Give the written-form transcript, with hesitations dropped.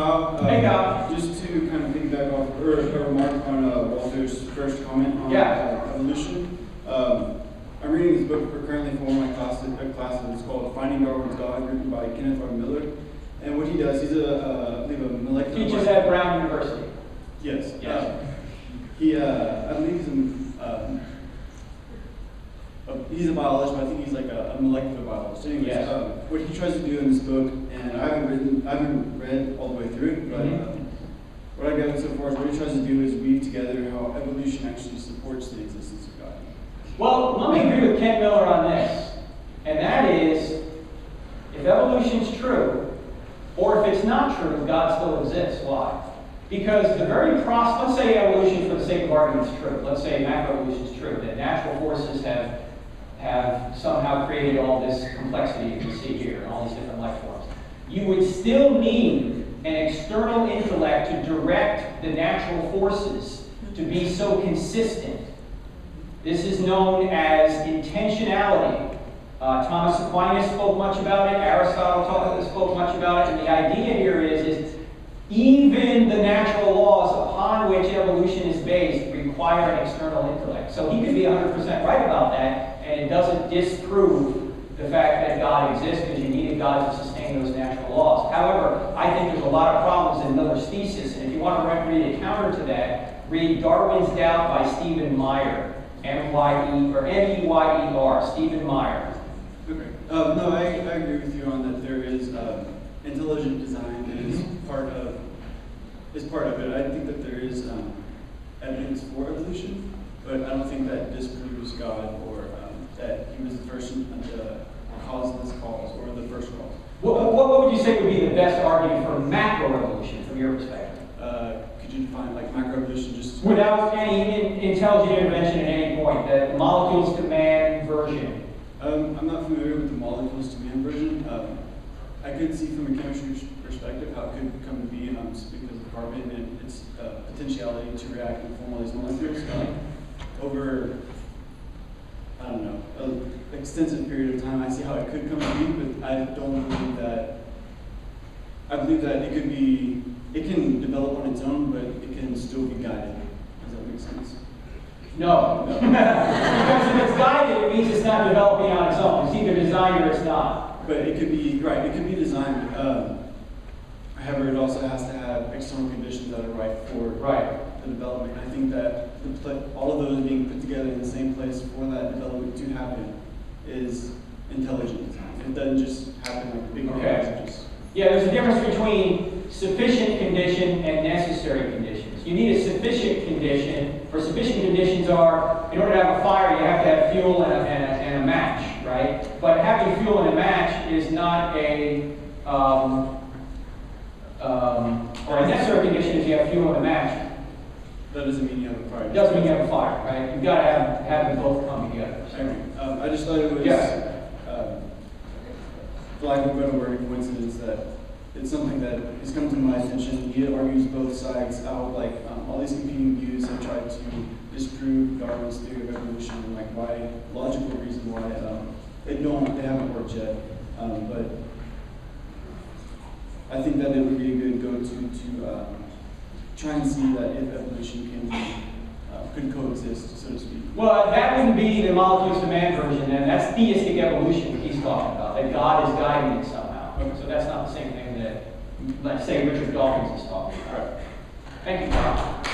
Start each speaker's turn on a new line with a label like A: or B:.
A: Kyle.
B: Hey, Kyle.
A: Just to kind of piggyback off, or a remark on Walter's first comment on evolution. I'm reading this book currently for one of my classes. It's called Finding Darwin's God, written by Kenneth R. Miller. And what he does, he's I believe a molecular
B: Teaches at Brown University.
A: Yes.
B: Yes.
A: I believe he's a biologist, but I think he's like a molecular biologist. Anyways,
B: Yes.
A: What he tries to do in this book, and I haven't read all the way through it, but what I got so far is what he tries to do is weave together how evolution actually supports the existence of God.
B: Well, let me agree with Ken Miller on this, and that is, if evolution's true, or if it's not true, God still exists. Why? Because the very process, let's say evolution for the sake of argument is true, let's say macroevolution is true, that natural forces have somehow created all this complexity you can see here, and all these different life forms. You would still need an external intellect to direct the natural forces to be so consistent. This is known as intentionality. Thomas Aquinas spoke much about it, Aristotle spoke much about it, and the idea here is even the natural laws upon which evolution is based require an external intellect. So he could be 100% right about that, and it doesn't disprove the fact that God exists, because you needed God to sustain those natural laws. However, I think there's a lot of problems in Miller's thesis, and if you want to read a counter to that, read Darwin's Doubt by Stephen Meyer, M-E-Y-E-R, Stephen Meyer.
A: Okay. No, I agree with you on that. There is intelligent design that is part of it. I think that there is evidence for evolution, but I don't think that disproves God or that he was the first cause of this cause or the first cause.
B: What would you say would be the best argument for macroevolution from your perspective?
A: Could you define like macroevolution just
B: without any intelligent intervention at any point? The molecules to man version.
A: I'm not familiar with the molecules to man version. I could see from a chemistry perspective how it could come to be because of carbon and its potentiality to react and form all these molecules. Over, I don't know, an extensive period of time, I see how it could come to be, but I don't believe that. I believe that it can develop on its own, but it can still be guided. Does that make sense?
B: No. Because if it's guided, it means it's not developing on its own. It's either designed or it's not.
A: But it could be, right, it could be designed. However, it also has to have external conditions that are right for the development. I think that all of those being put together in the same place for that development to happen is intelligent design. It doesn't just happen like big passages.
B: Yeah, there's a difference between sufficient condition and necessary conditions. You need a sufficient condition, or sufficient conditions are, in order to have a fire, you have to have fuel and a match, right? But having fuel and a match is not or a necessary condition if you have fuel and a match.
A: That doesn't mean you have a fire.
B: It doesn't mean you have a fire, right? You've got to have them both come together.
A: I just thought it was, for lack of a better word, a coincidence that it's something that has come to my attention. He argues both sides out, like all these competing views have tried to disprove Darwin's theory of evolution and like why, logical reason why they haven't worked yet. But I think that it would be a good go-to try and see that if evolution could coexist, so to speak.
B: Well, that wouldn't be the molecules to man version, and that's theistic evolution he's talking about, that God is guiding it somehow. Okay. So that's not the same thing that, let's say, Richard Dawkins is talking about. Right. Thank you, Bob.